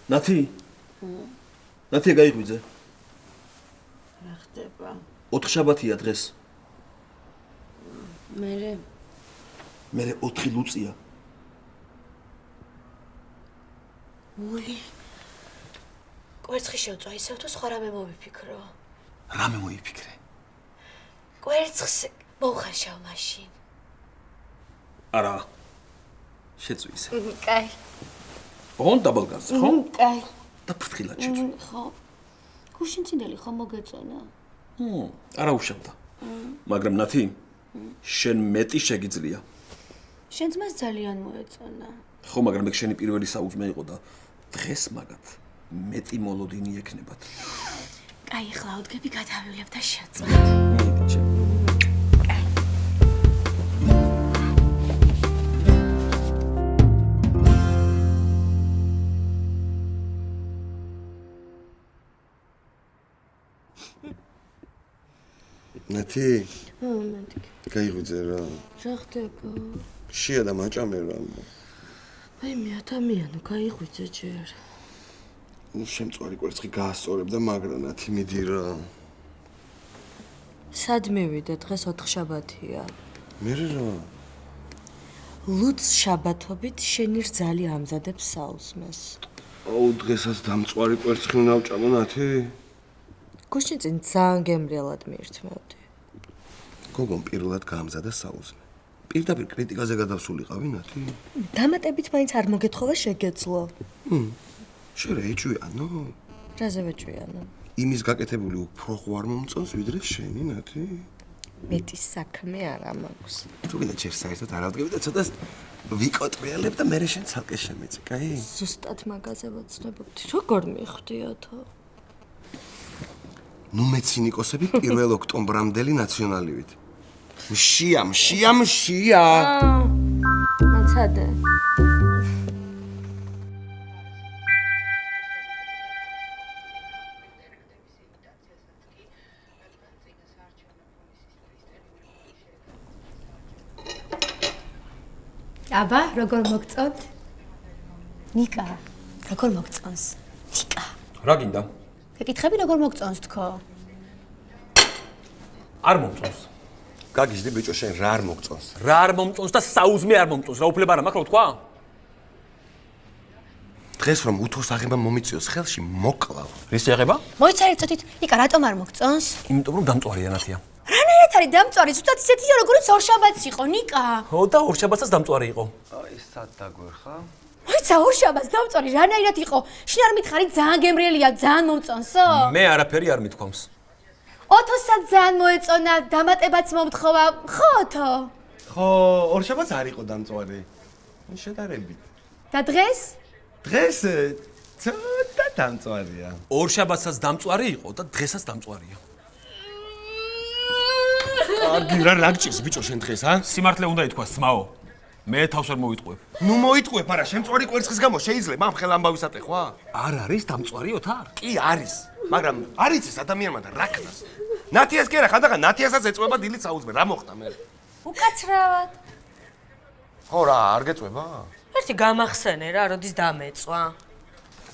ნათი? ნათია გაიღვიძე. რა ხდება? 4 შაბათია დღეს. მე 4 ლუწია. ული. კვერცხი შევწვა ისევ თუ სხვა რამე მოვიფიქრო. რამე მოიფიქრე? კვერცხს მოხარშავ მაშინ. არა. შეწვი ისე. კაი. ოღონდ დაბალგაზზე, ხო? კაი. და ფრთხილად შეწვი. ხო. გუშინცინდელი ხო მოგეწონა? არა უშავდა. მაგრამ ნათი, შენ მეტი შეგიძლია. შენ ძმას ძალიან მოეწონა. ხო, მაგრამ ეგ შენი პირველი საუზმე იყო და დღეს მაგათ მეტი მოლოდინი ექნებათ. კაი, ახლა ოდგები გადავივლებ და შეწვა. მიდი, ჩემ. ნათი? მეთქი. გაიღვიძე რა. რა ხდება? შია და მაჭამე რა. აი მე ადამიანო გაიღვიძე ჯერ. შემწვარი კვერცხი გაასწორებ და მაგრა ნათი მიდი რა. სად მივიდე დღეს 4 შაბათია. მე რა. ლუც შაბათობით შენი რძალი ამზადებს საუზმეს. აუ დღესაც დამწვარი კვერცხი უნდა ვჭამო ნათი? გუშინ წინ ძალიან გემრიელად მიირთმევდი. გოგომ პირველად გაამზადა საუზმე. პირდაპირ კრიტიკაზე გადავსულიყავი ნათი? დამატებით მაინც არ მოგეთხოვა შეგეძლო. შენ რა ეჭვიანო? რაზე ვეჭვიანო? იმის გაკეთებული უფრო ხوار მომწონს ვიდრე შენი ნათი? მეტი საქმე არა მაქვს. თუ გინდა ჯერ საერთოდ არ ავდგები და ცოტას ვიკოტრიალებ და მერე შენ ცალკე შემეწე, კაი? ზუსტად მაგაზე ვაცნობდი. როგორ მიხდიათო? ნუ მეცინიკოსები 1 ოქტომბრამდელი ნაციონალივით. მშია. მაცადე. აბა, როგორ მოგწონთ? ნიკა, როგორ მოგწონს? ნიკა. რა გინდა? გეკითხები როგორ მოგწონს თქო? არ მომწონს. გაგიჟდი ბიჭო შენ რა არ მოგწონს? რა არ მომწონს და საუზმე არ მომწონს. რა უფლება არა მაქვს რა თქვა? დღეს რომ უთოს აღება მომიწიოს ხელში მოკლავ. რის შეეხება? მოიცარ ერთით, ნიკა რატომ არ მოგწონს? იმიტომ რომ დამწვარია ნათია. რანაირად არის დამწვარი? ზუსტად ისეთია როგორიც 2 შაბათს იყო, ნიკა. ხო და 2 შაბათსაც დამწვარი იყო. აი სად დაგვერხა? მოიცა 2 შაბათს დამწვარი რანაირად იყო? შენ არ მითხარი ძალიან გემრიელია, ძალიან მომწონსო? მე არაფერი არ მithქვამს. ოთოსაც ძალიან მოეწონა, დამატებაც მომთხოვა. ხო, ოთო? ხო, 2 შაბათს არ იყო დამწვარი. შედარებით. და დღეს? დღეს ცოტა დამწვარია. 2 შაბათსაც დამწვარი იყო და დღესაც დამწვარია. კარგი რა გჭირს ბიჭო შენ დღეს, ა? სიმართლე უნდა ითქვას, ძმაო. მე თავს არ მოვიტყვებ. ნუ მოიტყვებ, არა, შემწვარი კვერცხის გამო შეიძლება ამ ხელ ამბავის ატეხვა? არ არის დამწვარი ოთარ? კი არის, მაგრამ არ იცის ადამიანმა და რა ქნას. ნათიას კი არა, ხანდახან ნათიასაც ეწვება დილით საუზმე, რა მოხდა მე? უკაცრავად. ხო რა, არ გეწვება? ერთი გამახსენე რა, როდის დამეწვა.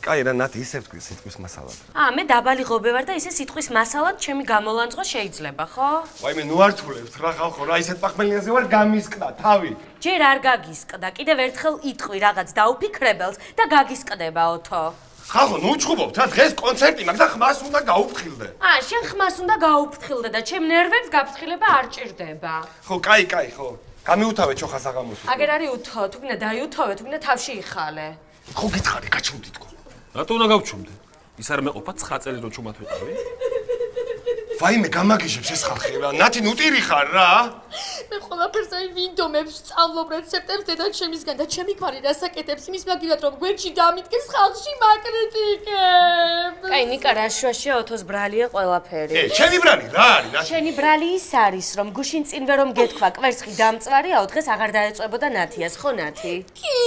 კაი რა, ნათი ისევ თქვი სიტყვის მასალად. მე დაბალი ღობე ვარ და ისე სიტყვის მასალად ჩემი გამოლანძღვა შეიძლება, ხო? ვაიმე, ნუ არ თulebt რა ხალხო, რა ისეთ პახმელიაზე ვარ გამისკდა თავი. ჯერ არ გაგისკდა, კიდევ ერთხელ იტყვი რაღაც დაუფიქრებელს და გაგისკდება ოთო. ხალხო, ნუ ჩხუბობთ რა, დღეს კონცერტი მაქვს და ხმას უნდა გაუფრთხილდე. შენ ხმას უნდა გაუფრთხილდე და ჩემ ნერვებს გაფრთხილება არ ჭირდება. ხო, კაი, ხო. გამიუთავე ჩოხას აღამოსვლა. აგერ არის უთო, თუ გინდა დაიუთოვე, თუ გინდა თავში იხალე. ხო, გითხარი, გაჩუმდი თქო. რატო უნდა გავჩუმდე? ის არ მეყოფა 9 წელი რო ჩუმად ვიყავი? ვაიმე, გამაგიჟებს ეს ხალხი რა. ნათი ნუტირი ხარ რა. მე ყველაფერს აი ვინდომებს სწავლობ რეცეპტებს დედაჩემისგან და ჩემი ქმარი რასაკეთებს იმის მაგივრად რომ გვერდში დამიდგეს ხალხში მაკრიტიკებს. კაი, ნიკა რა შუაშია ოთოს ბრალია ყველაფერი. ჩემი ბრალი რა არის რა? შენი ბრალი ის არის რომ გუშინ წინვე რომ გეთქვა კვერცხი დამწვარიაო, დღეს აღარ დაეწვებოდა ნათიას, ხო ნათი? კი.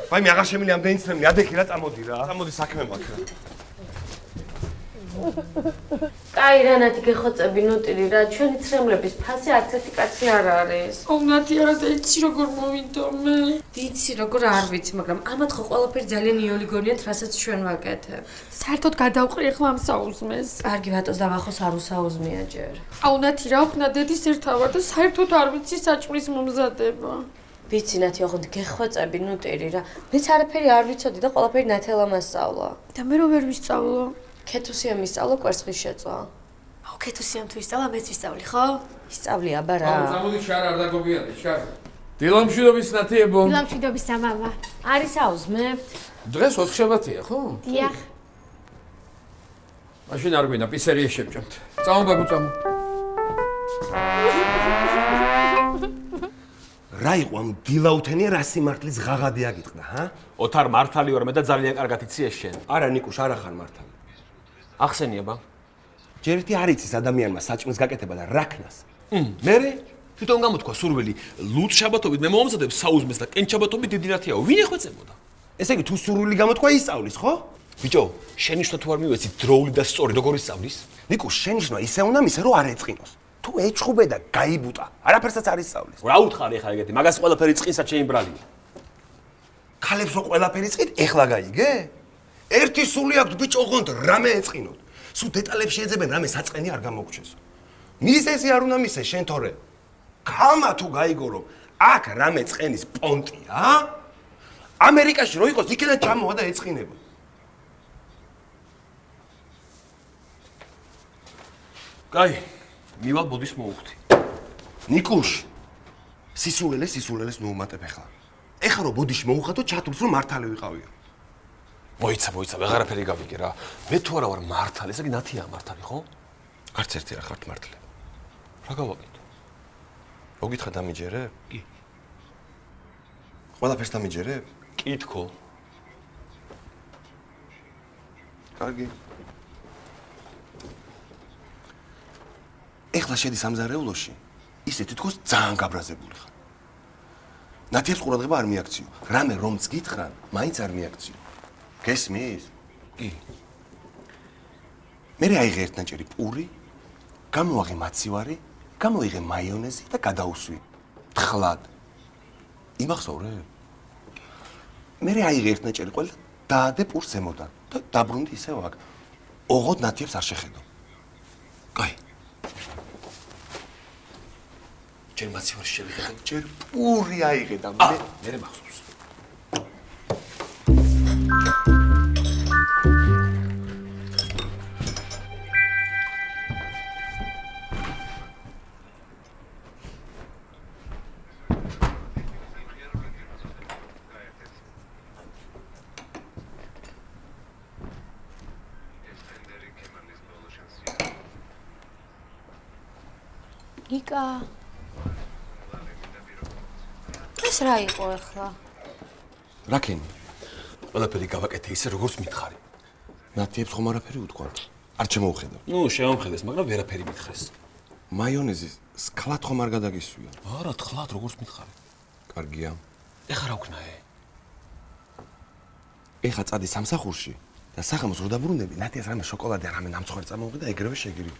ვაიმე, აღარ შემილი ამდენი ცნემლი, ადექი რა, წამოდი რა. წამოდი საქმე მაქვს რა. კაი რა ნათი გეხოცები ნუტირი რა ჩვენი ცრემლების ფასი არც ერთი კაცი არ არის. ნათი არა და იცი როგორ მოვიდომე. ვიცი როგორ არ ვიცი, მაგრამ ამათ ხო ყველაფერი ძალიან იოლიგონიათ, რასაც ჩვენ ვაკეთებ. საერთოდ გადავყრი ახლა ამ საუზმეს. კარგი ბატონს დავახოს არ უსაუზმია ჯერ. ნათი რა ვქნა დედის ერთავარ და საერთოდ არ ვიცი საჭმლის მომზადება. ვიცი ნათი ოღონდ გეხვეწები ნუტირი რა. მეც არაფერი არ ვიცოდი და ყველაფერი ნათელა მასწავლა. და მე რომ ვერ ვისწავლო? ქეთუსიამ ისწავლა კვერცხის შეწვა. ქეთუსიამ თუ ისწავლა მეც ვისწავლი ხო? ისწავლი აბა რა. გამოდი შარ არ დაგობიანდი შარ. დილამშვიდობის ნათიებო. დილამშვიდობის სამამა. არის აუზმებთ? დღეს 4 შაბათია ხო? დიახ. მაშინ არ გვინდა პიცერია შევჭამთ. წამო ბაბუ წამო. რა იყო ამ დილაუთენია რა სიმართლის ღაღადი აგიტყდა, ჰა? ოთარ მართალი ვარ მე და ძალიან კარგად იცი ეს შენ. არა ნიკუშ, არა ხარ მართალი. ახსენია ბა. ჯერ ერთი არ იცის ადამიანმა საჭმის გაკეთება და რაქნას. მერე თვითონ გამოთქვა სურვილი ლუც შაბათობით მე მომზადებ საუზმეს და კენჩაბათობით დიდი ნათიაო. ვინ ეხვეწებოდა? ესე იგი თუ სურვილი გამოთქვა ისწავლის, ხო? ბიჭო, შენიშნა თუ არ მივეცი დროული და სწორი როგორ ისწავლის? ნიკუშ, შენიშნა ისე უნდა მისე რომ არ ეწყინოს. თუ ეჭხუბე და გაიბუტა, არაფერსაც არ ისწავლის. რა უთხარი ხა ეგეთი? მაგას ყველაფერი წყინსაც შეიმბრალია. ქალებს რო ყველაფერი წყით, ეხლა გაიგე? ერთი სული აქვს ბიჭო, ოღონდ რამე ეწყინოთ. სულ დეტალებში ეძებენ რამე საწყენი არ გამოგჩეს. მისესი არ უნდა მისე შენ თორე. ქალმა თუ გაიგო რომ აქ რამე წყენის პონტია, ამერიკაში რო იყოს, იქიდან ჩამოვა და ეწყინება. კაი, მივალ ბოდის მოუხდი. ნიკუშ, სისულელეს ნუ უმატებ ახლა. ეხლა რო ბოდიში მოუხადო, ჩათვლს რომ მართალი ვიყავიო. მოიცა, ვეღარაფერი გავიგე რა. მე თუ არა ვარ მართალი, ესე იგი ნათია მართალი, ხო? არც ერთი არ ხართ მართალი. რა გავაკეთო? მოგითხა დამიჯერებ? კი. ყველაფერს დამიჯერებ? კითხო. კარგი. ეხლა შედი სამზარეულოში, ისე თითქოს ძალიან გაბრაზებული ხარ. ნათიებს ყურადღება არ მიაქციო. რამე რომც გითხრან, მაინც არ მიაქციო. გესმის? კი. მე აიღე ერთნაჭერი პური, გამოაღე მაცივარი, გამოიღე მაიონეზი და გადაუსვი. თხლად. იმახსოვრე? მე აიღე ერთნაჭერი ყველა დაადე პურს ზემოდან და დაბრუნდი ისევ აქ. ოღონდ ნათიებს არ შეხედო. კაი. ჯერ მაცივარი შევიხედე, ჯერ პური აიღე და მე მახსოვს. იკა ეს რა იყო ახლა? რაკენი? ყველაფერი გავაკეთე ისე როგორც მითხარი. ნათიებს ხომ არაფერი უთქვა? არ შემოუხედავ. ნუ შემომხედეს, მაგრამ ვერაფერი მითხრეს. მაიონეზი სკლად ხომ არ გადაგისვია? არა, თხლად როგორც მითხარი. კარგია. ეხა რა ვქნა ე? ეხა წადი სამსახურში და საღამოს რო დაბრუნდები, ნათიას რამე შოკოლადი არ რამე ნამცხვარი წამოვიღე და ეგრევე შეგირიფ.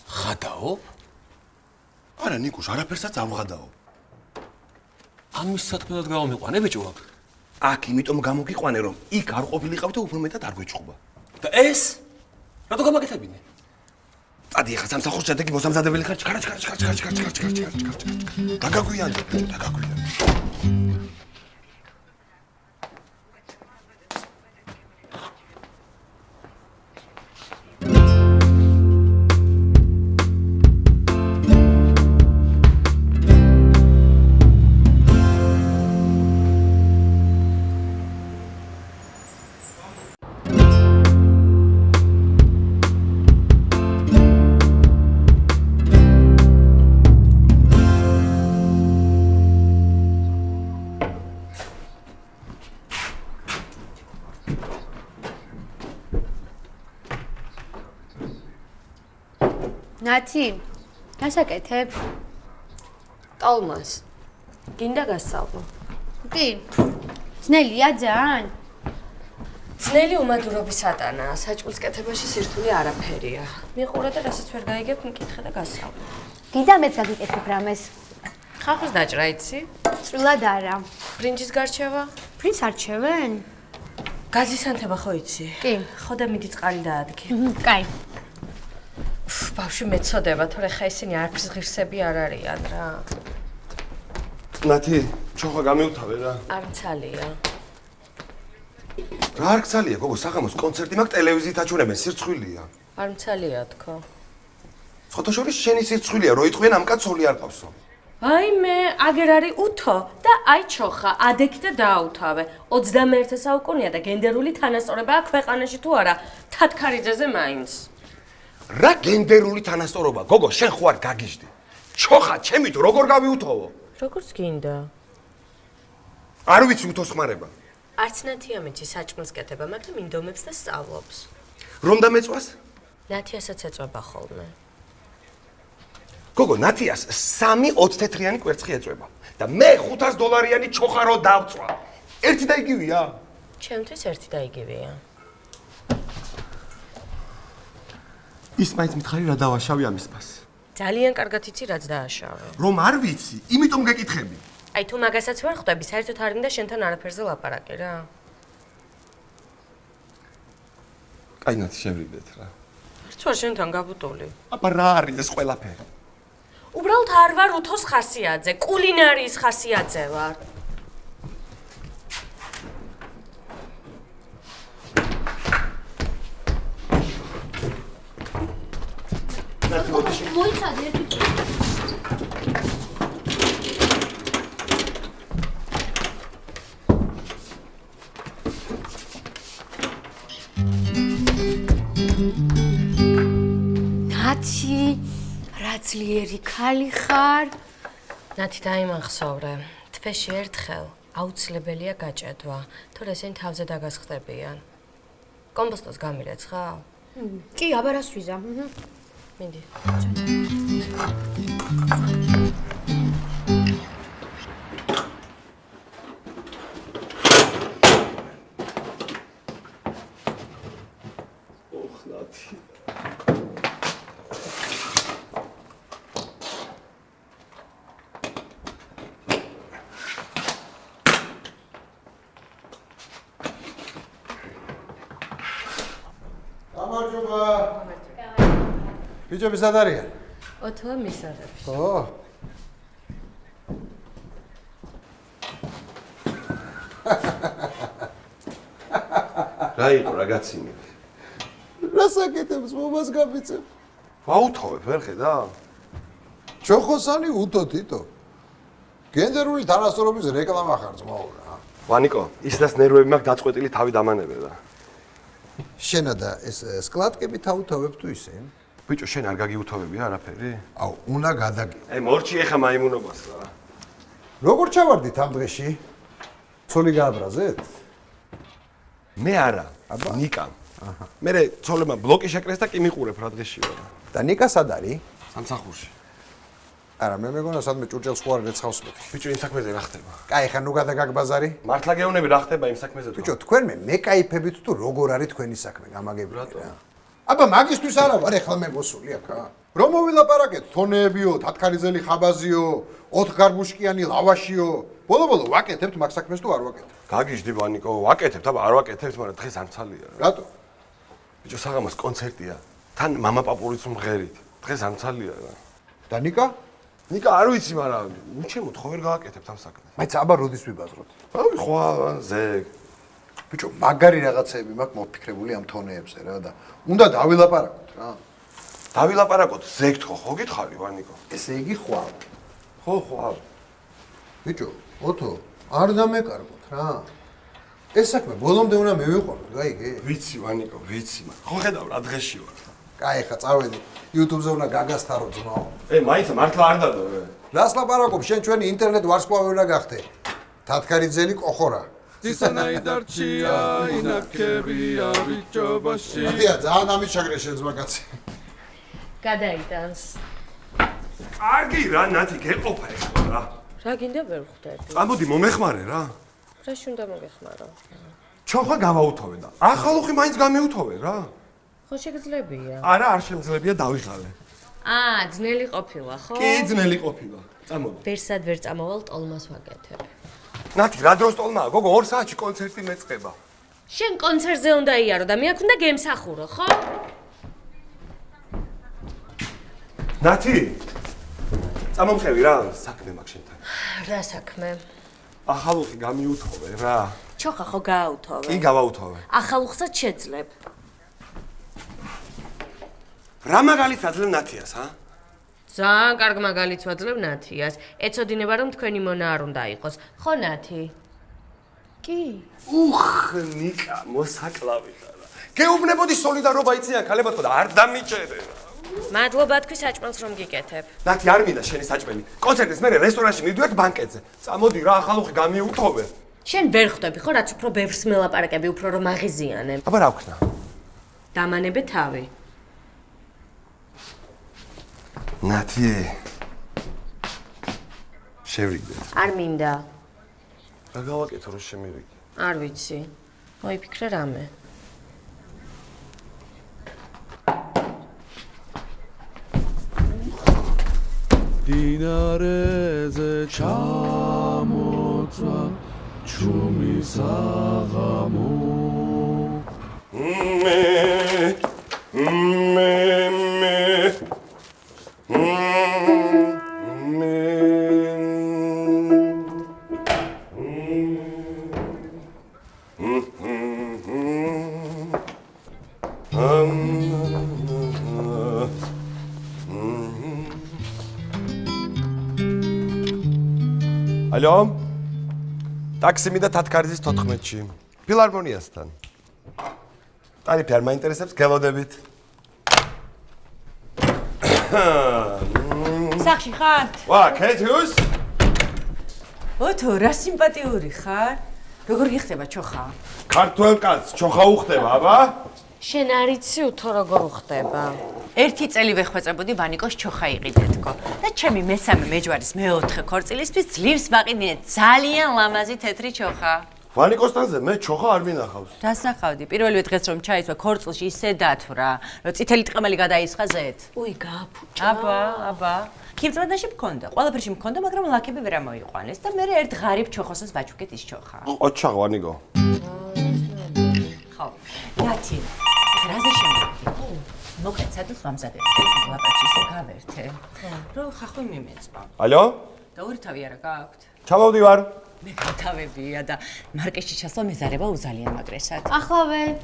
ხადაობ? არა ნიკუშ, არაფერსაც არ ვღადაო. ამის საქმედად გავამიყვანე ბიჭო აქ. აქ იმიტომ გამოგიყვანე რომ იქ არ ყოფილიყავ და უფრო მეტად არ გვეჭხობა. და ეს? რატო გამაკეთებინე? წადი ეხა სამსახურში და კი მოსამზადებელი ხარ, ჩქარა. დაგაგვიანდი. ნათი, გასაკეთებ? ტოლმას. გინდა გასწავლო. კი. ძნელია ძალიან? ძნელი უმადურობის ატანა, საჭმლის კეთებაში სირთული არაფერია. მიყურე და რასაც ვერ გაიგებ, მკითხე და გასწავლე. გინდა მეც გაგიკეთებ რამეს? ხალხის დაჭრა იცი? წვრილად არა. ბრინჯის გარჩევა? პრინც არჩევენ? გაზისანთება ხო იცი? კი. ხო და მიდი წყალი დაადგე. კაი. ბავშვი მეწოდება, თორე ხა ისინი არაფრის ღირსები არ არიან რა. ნათი, ჩოხა გამივთავე რა. არ მცალია. რა არ გცალია, გოგო, საღამოს კონცერტი მაქვს, ტელევიზიით აჩვენებენ, სირცხვილია. არ მცალია თქო. ფოტოშორის შენი სირცხვილია, რო იტყვიან ამ კაცს ოლი არ ყავსო. ვაიმე, აგერ არის უთო და აი ჩოხა, ადექი და დააუთავე. 21 საუკუნეა და გენდერული თანასწორობაა ქვეყანაში თუ არა, თათქარიძეზე მაინც. რა გენდერული თანასწორობა, გოგო, შენ ხო არ გაგიჟდი. ჩოხა, ჩემით როგორ გავიუთოვო? როგორც გინდა. არ ვიცი უთოს ხმარება. არც ნათია მეცი საჭმლის კეთება, მაგრამ ინდომებს და სწავლობს. რომ დამეწვას? ნათიასაც ეწובה ხოლმე. გოგო, ნათიას 3 20 თეთრიანი კვერცხი ეწובה და მე $500 ჩოხა რო დავწვა. ერთი და იგივეა. ჩემთვის ერთი და იგივეა. ის მაინც მითხარი რა დავაშავი ამის ფას. ძალიან კარგად იცი რაც დააშავე. რომ არ ვიცი, იმიტომ გეკითხები. აი თუ მაგასაც ვერ ხვდები, საერთოდ არ მინდა შენთან არაფერზე ლაპარაკი რა. კაი ნათი შევრიდეთ რა. არც ვარ შენთან გაბუტული. აბა რა არის ეს ყველაფერი? უბრალოდ არ ვარ უთოს ხასიათზე, კულინარიის ხასიათზე ვარ. ნათი ოდიში. მოიცადე ერთი წუთი. ნათი, რა ძლიერი ქალი ხარ. ნათი დაიმახსოვრე, თვეში ერთხელ აუცილებელია გაჭედვა, თორე ესენი თავზე დაგასხდებიან. კომბოსტოს გამირეცხავ? კი, აბა რას ვიზა? მინდი. ოხ ნათი. გამარჯობა. ბიჭები სად არიან? ოთო მისაღებში. ო. რა იყო რა გაცინე? რა საკეთებს მომას გაბიცებ? ვაუთოვებ, ვერ ხედა? ჩოხოსანი უთო თითო. გენდერული თანასწორობის რეკლამა ხარ ძმაო რა. ვანიკო, ისდას ნერვები მაქვს დაწყვეტილი თავი დამანებე რა. შენა და ეს სკლატკები თავთავებ თუ ისე? ბიჭო, შენ არ გაგიუთოვები არაფერი? აუ, უნდა გადაგი. აი, მორჩი ეხა მაიმუნობას რა. როგორ ჩავარდით ამ დღეში? ცოლი გააბრაზეთ? მე არა, ნიკამ. მე ცოლებმა ბლოკი შეკრეს და კი მიყურებ რა დღეში ვარ. და ნიკა სად არის? სამსახურში. არა, მე მეგონა სადმე ჭურჭელს ხო არ რეცხავს მე. ბიჭო, იმ საქმეზე რა ხდება? კაი, ხა ნუ გადაგაგ ბაზარი? მართლა გეუბნები რა ხდება იმ საქმეზე თუ? ბიჭო, თქვენ მე кайფებით თუ როგორ არის თქვენი საქმე, გამაგებია რა. აბა მაგისტვის არა ვარ, ეხლა მე მოსული აქ. რომ მოვილაპარაკეთ, თონეებიო, თათქარიძელი ხაბაზიო, 4 გარბუშკიანი ლავაშიო. ბოლო-ბოლო ვაკეთებთ მაგ საქმეს თუ არ ვაკეთებთ? გაგიჟდი ვანიკო, ვაკეთებთ, აბა არ ვაკეთებთ, მაგრამ დღეს არ მცალია რა. რატო? ბიჭო, საღამოს კონცერტია. თან мама პაპურიც მღერით. დღეს არ მცალია რა. და ნიკა? ნიკა არ ვიცი, მაგრამ უჩემოთ ხო ვერ გავაკეთებთ ამ საქმეს. მაინც აბა როდის ვიბაზროთ? ავი ხვა ზეგ. ბიჭო, მაგარი რაღაცეები მაქვს მოფიქრებული ამ თონეებზე რა და უნდა დავილაპარაკოთ რა. დავილაპარაკოთ ზეგთ ხო გითხარი ვანიკო? ესე იგი ხვალ. ხო, ხო. ბიჭო, ოთო, არ დამეკარგოთ რა. ეს საქმე ბოლომდე უნდა მივიყვანოთ, გაიგე? ვიცი ვანიკო, ვიცი, მაგრამ ხო ხედავ რა დღეში ვარ. კაი, ხა წავედი. YouTube-ზე უნდა გაგასთარო ძმაო. მაინც მართლა არ დადო. რას ლაპარაკობ, შენ ჩვენი ინტერნეტ ვარსკვლავი უნდა გახდე. თათქარიძელი ყოხორა. ისანაიდარჩია ინაკებია ბიჭობაში. დია, ძალიან ამიჩაგრე შენ ზმაკაცი. გადაიტანს. კარგი რა, ნათი გეყოფა ეხლა რა. რა გინდა ვერ ხვდები? ამოდი მომეხმარე რა. რაში უნდა მოგეხმარო? ჩოხა გავაუთავე და ახალუხი მაინც გამიუთავე რა. ხო შეგძლებია. არა, არ შემძლებია დავიღალე. ძნელი ყოფილა, ხო? კი, ძნელი ყოფილა. წამოდი. ვერსად ვერ წამოვალ ტოლმას ვაკეთებ. ნათი, რა დროს ტოლმაა? გოგო 2 საათში კონცერტი მეწყება. შენ კონცერტზე უნდა იარო და მე აქ უნდა გემსახურო, ხო? ნათი. წამომხევი რა, საქმე მაქვს შენთან. რა საქმე? ახალუხი გამიუთავე რა. ჩოხა ხო გააუთავე? კი, გავაუთავე. ახალუხსაც შეძლებ. რა მაგალითს აძლევ ნათიას, ა? ძალიან კარგ მაგალითს ვაძლევ ნათიას. ეცოდინება რომ თქვენი მონა არ უნდა იყოს. ხო ნათი? კი. ნიკა, მოსაკლავი და რა. გეუბნებოდი სოლიდარობა იციან ქალებათო და არ დამიჭერე რა. მადლობა თქვი საჭმელს რომ გიკეთებ. ნათი არ მინდა შენი საჭმელი. კონცერტის მერე რესტორანში მივდივართ ბანკეტზე. წამოდი რა, ახალუხი გამიუთავე. შენ ვერ ხვდები ხო რაც უფრო ბევრს მელაპარაკები, უფრო რომ აღიზიანებ. აბა რა ვქნა? დამანებე თავი. ნათი. შევრიგდე. არ მინდა. რა გავაკეთო რომ შემივიგე? არ ვიცი. მოიფიქრე რამე. დინარეზე ჩამოწვა ჩუმის აღამო ალო? ტაქსი მინდა თათქარიძის 14-ში. ფილარმონიასთან. ტარიფი არ მაინტერესებს, გელოდებით. სახში ხართ? ვა, კეთიუს? ოთო, რა სიმპათიური ხარ? როგორ გიხდება ჩოხა? ქართველ კაცს ჩოხა უხდება, აბა? შენ არ იცი უთო როგორ უხდება. ერთი წელი ვეხვეწებოდი ვანიკოს ჩოხა იყიდეთკო და ჩემი მესამე მეჯვარის მეოთხე ქორწილისთვის ძლივს მაყიდინე ძალიან ლამაზი თეთრი ჩოხა. ვანიკოსთანზე მე ჩოხა არ მინახავს. რას ნახავდი? პირველივე დღეს რომ ჩაისვა ქორწილში ისე დათვრა, რომ წითელი ტყემელი გადაისხა ზეთ. უი, გააფუჭა. აბა. ქიმწმენდაში მქონდა, ყველაფერში მქონდა, მაგრამ ლაქები ვერ ამოიყვანეს და მე ერთ ღარიბ ჩოხოსას ვაჩუქეთ ის ჩოხა. ოჩაღ ვანიკო. ხო. ნათი, რაზე შემდეგი? მოკლედ სადაც ვამზადებდი, ლაპარაკში ისე გავერთე. რომ ხახვი მიმეწვა. ალო? და ორი თავი არა გაქვთ? ჩამოვდივარ. მე გათავებია და მარკეტში ჩასვლა მეზარება უზალიან მაგრესად. ახლავე.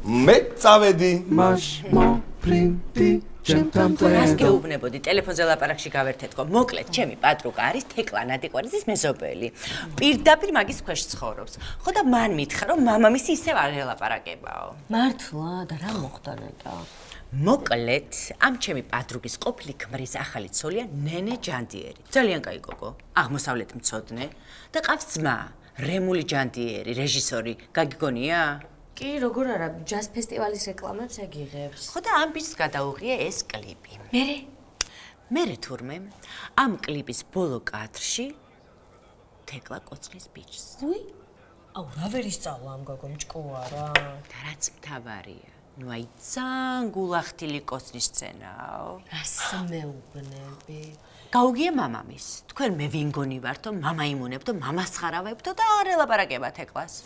მე წავედი. მაშმოფრინდი ჩემთან რას მტერო გეუბნებოდი ტელეფონზე ლაპარაკში გავერთეთკო. მოკლედ, ჩემი პატრუკა არის თეკლა ნადიკვაძის მეზობელი. პირდაპირ მაგის ქვეშ ცხოვრობს. ხო და მან მითხრა, რომ მამამისი ისევ არ ელაპარაკებაო. მართლა და რა მოხდა ნეტა? მოკლედ, ამ ჩემი პატრუკის ყოფილი ქმრის ახალი ცოლია ნენე ჯანდიერი. ძალიან კაი გოგო, აღმოსავლეთ მცოდნე და ყავს ძმა, რემული ჯანდიერი, რეჟისორი. გაგიგონია? კი, როგორ არა, ჯაზ ფესტივალის რეკლამებს ეგიღებს. ხო და ამ ბიჭს გადაუღია ეს კლიპი. მერე თურმე, ამ კლიპის ბოლო კადრში თეკლა კოცნის ბიჭს. უი, აუ რა ვერ ისწავლა ამ გოგომ ჭკუარა. და რაც მთავარია, ნუ აი ძალიან გულახდილი კოცნის სცენაო. რას მეუბნები? გაუგია მამამის. თქვენ მე ვინგონი ვართო, მამა იმუნებდო, მამას ხარავებდო და არ ელაპარაკება თეკლას.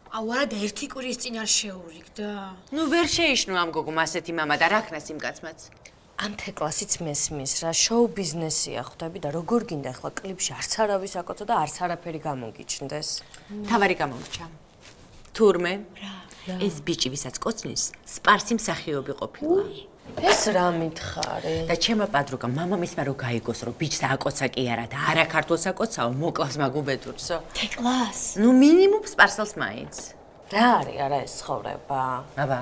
აუ არა და ერთი კვირის წინ არ შეურიგდა. ნუ ვერ შეიშნო ამ გოგომ ასეთი მამა და რა ქნას იმ კაცმაც. ამ თეკლასიც მესმის რა, შოუ ბიზნესია ხვდები და როგორ გინდა ახლა კლიპში არც არავის აკოცო და არც არაფერი გამოგიჩნდეს. თავარი გამომრჩა. თურმე, ეს ბიჭი ვისაც კოცნის, სპარსი მსახიობი ყოფილა. ეს რა მითხარი? და ჩემო პატრუკა მამამისმა რო გაიგოს რომ ბიჭს აკოცა კი არა და არა ქართულს აკოცაო, მოკლავს მაგუბედურსო. თეკლას. ნუ მინიმუმ სპარსელს მაინც. რა არის არა ეს ცხოვრება? აბა.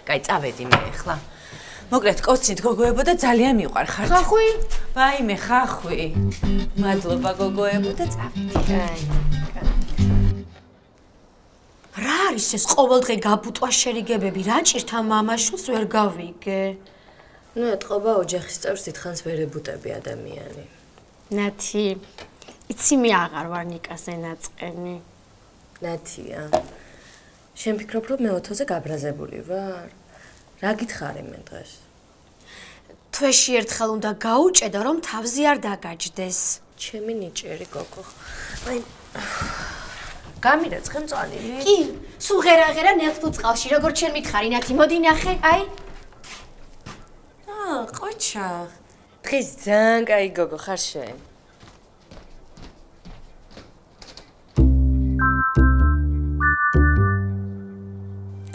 კაი, წავედი მე ახლა. მოკლედ კოცნით გოგოებო და ძალიან მიყვარ ხართ. ხახვი? ვაიმე ხახვი. მადლობა გოგოებო და წავედი. კაი. რა არის ეს ყოველდღე გაბუტვა შერიგებები? რა ჭირთ ამ მამაშულს ვერ გავიგე? ნუ ეთყობა ოჯახის წევრს დიდხანს ვერ ებუტები ადამიანი. ნათი, იცი მე აღარ ვარ ნიკაზე ნაწყენი. ნათია. შენ ფიქრობ, რომ მე ოთოზე გაბრაზებული ვარ? რა გითხარი მე დღეს? თვეში ერთხელ უნდა გაუჭედო, რომ თავზე არ დაგაჯდეს. ჩემი ნიჭიერი გოგო. აი გამირეცხე მწვანილი? კი, სულ ღერაღერა ნელთუ წყალში, როგორც შენ მითხარი, ნათი, მოდი ნახე, აი. ყოჩა. დღეს ძალიან კაი გოგო ხარ შენ.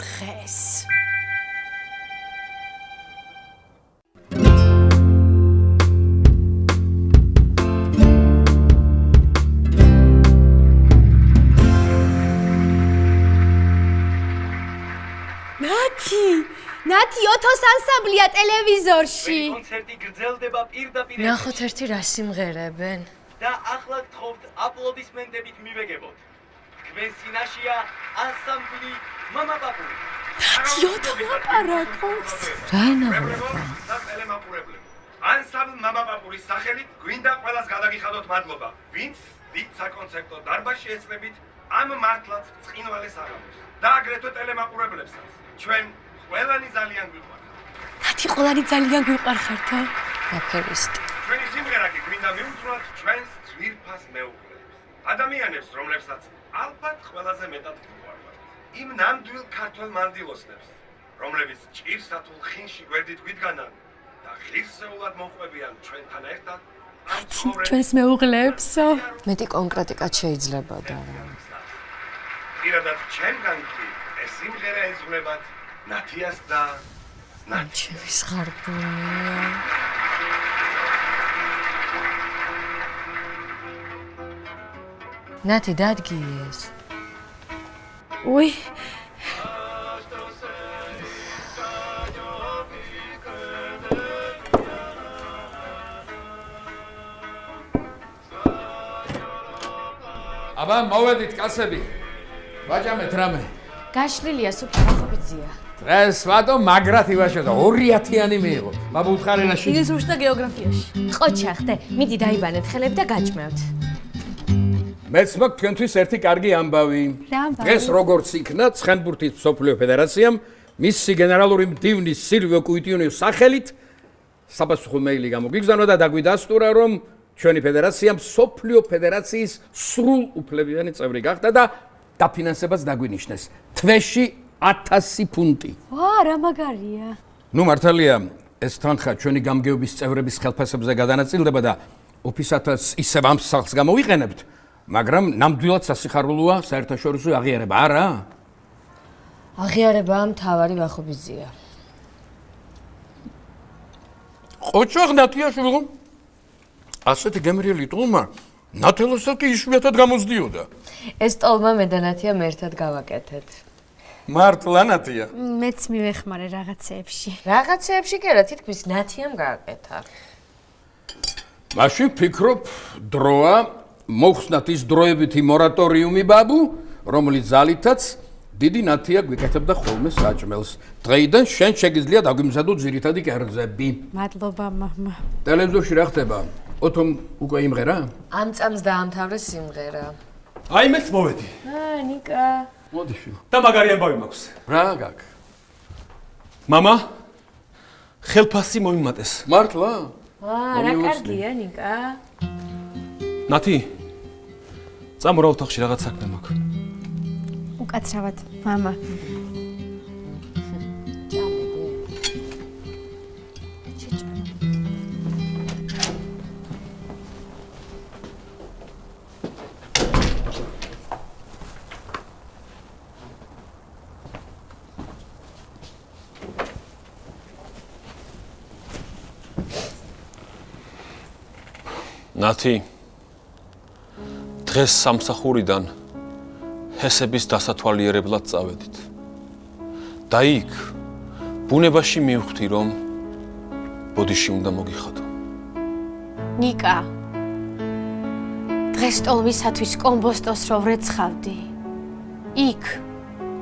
დღეს. ნათი ოთოს ანსამბლია ტელევიზორში. კონცერტი გრძელდება პირდაპირ. ნახოთ ერთი რა სიმღერებენ. და ახლა გთხოვთ აპლოდისმენტებით მივეგებოთ. თქვენ წინაშია ანსამბლი მამაპაპური. ნათი ოთო ლაპარაკობს. რა ენავრება? ანსამბლ მამაპაპურის სახელით გვინდა ყველას გადაგიხადოთ მადლობა. ვინც დიდ საკონცერტო დარბაზში ეწლებით ამ მართლაც წყინვალეს აღამოს. და აგრეთვე ტელემაყურებლებსაც. ჩვენ ყველანი ძალიან გვიყვართ. ნათი ყველანი ძალიან გვიყვარხართა. აფერისტი. ჩვენი სიმღერა კი გვინდა მიუძღვნათ ჩვენს ძვირფას მეუღლეებს. ადამიანებს, რომლებსაც ალბათ ყველაზე მეტად გვიყვართ. იმ ნამდვილ ქართველ მანდილოსნებს, რომლებიც ჭირსათულ ხინში გვერდით გვიდგანან და ღირსეულად მოყვებიან ჩვენთან ერთად. ჩვენს მეუღლეებსო. მეტი კონკრეტიკაც შეიძლებოდა რა. პირადად ჩემგან კი ეს სიმღერა ეზღვნებათ ნათიას და ჩემის ხარბუნია. ნათი დადგი ეს. უი. აბა მოვედით კაცები. ვაჭამეთ რამე. გაშლილია სუფთა ხობიძია. დღეს ვატო მაგრად ივაშოდა 210-იანი მიიღო. ბაბუთხარენაში. ის უშტა გეოგრაფიაში. ყოჩა ხტე, მიდი დაიბანეთ ხელები და გაჭმევთ. მეც მაქვს თქვენთვის ერთი კარგი ამბავი. დღეს როგორც იქნა ცხენბურთის მსოფლიო ფედერაციამ მისი გენერალური მდივნის სილვიო კუიტიუნის სახელით საპასუხო მეილი გამოგიგზავნა და დაგვიდასტურა, რომ ჩვენი ფედერაცია მსოფლიო ფედერაციის სრულ უფლებიანი წევრი გახდა და დაფინანსებას დაგვინიშნეს. თვეში 1000 ფუნტი. ვა, რა მაგარია. ნუ მართალია, ეს თანხა ჩვენი გამგეობის წევრების ხელფასებზე გადანაწილდება და ოფისათაც ისევ ამ სახლს გამოვიყენებთ, მაგრამ ნამდვილად სასიხარულოა საერთაშორისო აღიარება, არა? აღიარებაა მთავარი ვახობიზია. ყოჩაღ ნათიაშვილო, ასეთი გემრიელი ტოლმა ნათელასაც კი იშვიათად გამოსდიოდა. ეს ტოლმა მე და ნათიამ ერთად გავაკეთეთ. მართლა ნათია? მეც მივეხმარე რაღაცეებში. რაღაცეებში კი არა, თითქმის ნათიამ გააკეთა. მაშინ ფიქრობ, დროა მოხსნათ ის დროებითი მორატორიუმი ბაბუ, რომელიც ძალითაც დიდი ნათია გვიკეთებდა ხოლმე საჭმელს. დღეიდან შენ შეგიძლია დაგვიმზადო ძირითადი კერძები. მადლობა, მამა. ტელევიზორში რა ხდება? ოთომ უკვე იმღერა? ამ წამს დაამთავრეს სიმღერა. აი მეც მოვედი. ნიკა. მოდი შვილო. და მაგარი ამბავი მაქვს. რა გაქვს? მამა ხელფასი მოიმატეს. მართლა? რა კარგია ნიკა. ნათი წამორა ოთახში რაღაც საქმე მაქვს. უკაცრავად, მამა. ნათი დღეს სამსახურიდან ჰესების დასათვალიერებლად წავედით. და იქ ბუნებაში მივხვდი, რომ ბოდიში უნდა მოგიხადო. ნიკა. დღეს ტოლმისათვის კომბოსტოს რო ვრეცხავდი. იქ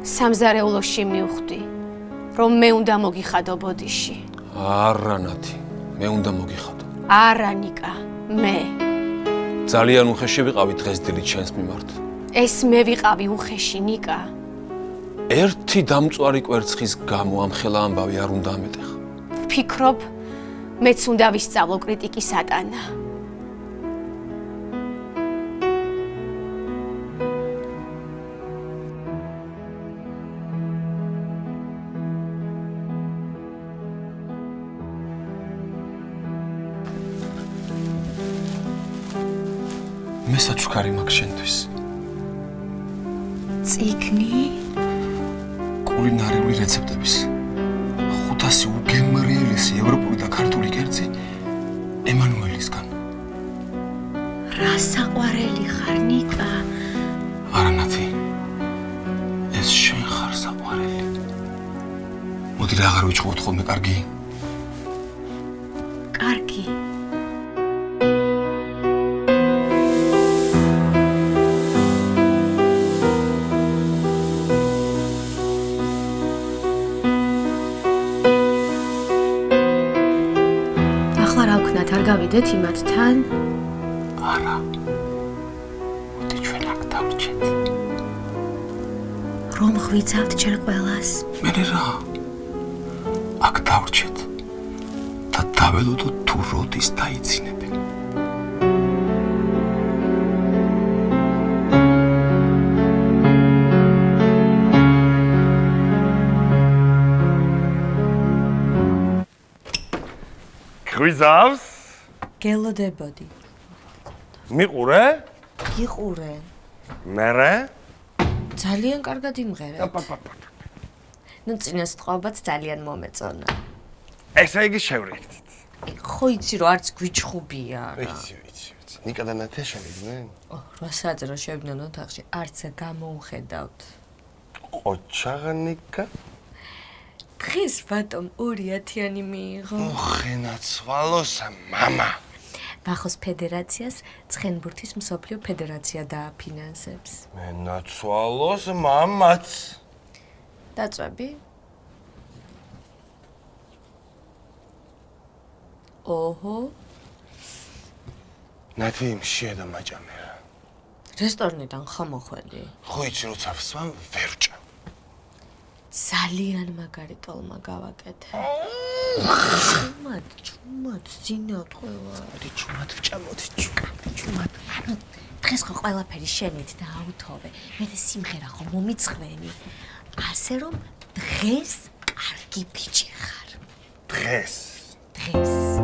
სამზარეულოში მივხვდი, რომ მე უნდა მოგიხადო ბოდიში. არა ნათი, მე უნდა მოგიხადო. არა ნიკა, მე. ძალიან უხეში ვიყავი დღეს დილით შენს მიმართ. ეს მე ვიყავი უხეში ნიკა. ერთი დამწვარი კვერცხის გამო ამ ხელა ამბავი არ უნდა ამეტეხა. ვფიქრობ, მეც უნდა ვისწავლო კრიტიკის ატანა. მე საჩუქარი მაქვს შენთვის. წიგნი? კულინარიული რეცეპტების 500 უგემრიელესი ევროპული და ქართული კერძი ემანუელისგან. რა საყვარელი ხარ ნიკა? არა ნათი. ეს შენ ხარ საყვარელი. მოდი რა აღარ ვიჭყოთ ხოლმე, კარგი? კარგი. არ გავიდეთ იმათთან? არა. მოდი ჩვენ აქ დავრჩეთ. რომ ღვიძავთ ჯერ ყველას? მე რა? აქ დავრჩეთ. და დაველოდოთ თუ როდის დაიცინებენ. ღვიძავს? გელოდებოდი. მიყურე? გიყურე. მერე? ძალიან კარგად იმღერე. ნუ წინა სიტყვებაც ძალიან მომეწონა. ესე იგი შევრიგდით. ხო იცი რომ არც გვიჩხუბია რა. ვიცი. ნიკა და ნათია შევიდნენ? 8 საათზე რომ შევიდნენ ოთახში, არც გამოუხედავთ. ოჩაღნიკა? დღეს ბატონ 2.10-იანი მიიღო. მოხენაცვალოსა მამა. ბახოს ფედერაციას ცხენბურთის მსოფლიო ფედერაცია დააფინანსებს. მე ნაცვალოს მამაც. დაწვები? ოჰო. ნათი მშია და მაჭამერა. რესტორნიდან ხომ მოხვედი? ხო იცი როცა ვსვამ ვერჭა. ძალიან მაგარი ტოლმა გავაკეთე. ჩუმად ძინავთ ყველა. მოდი ჩუმად ვჭამოთ, ჩუმად. დღეს ხო ყველაფერი შენით და აუთოვე. მე სიმღერა ხო მომიწყვენი. ასე რომ დღეს კარგი ბიჭი ხარ. დღეს. დღეს.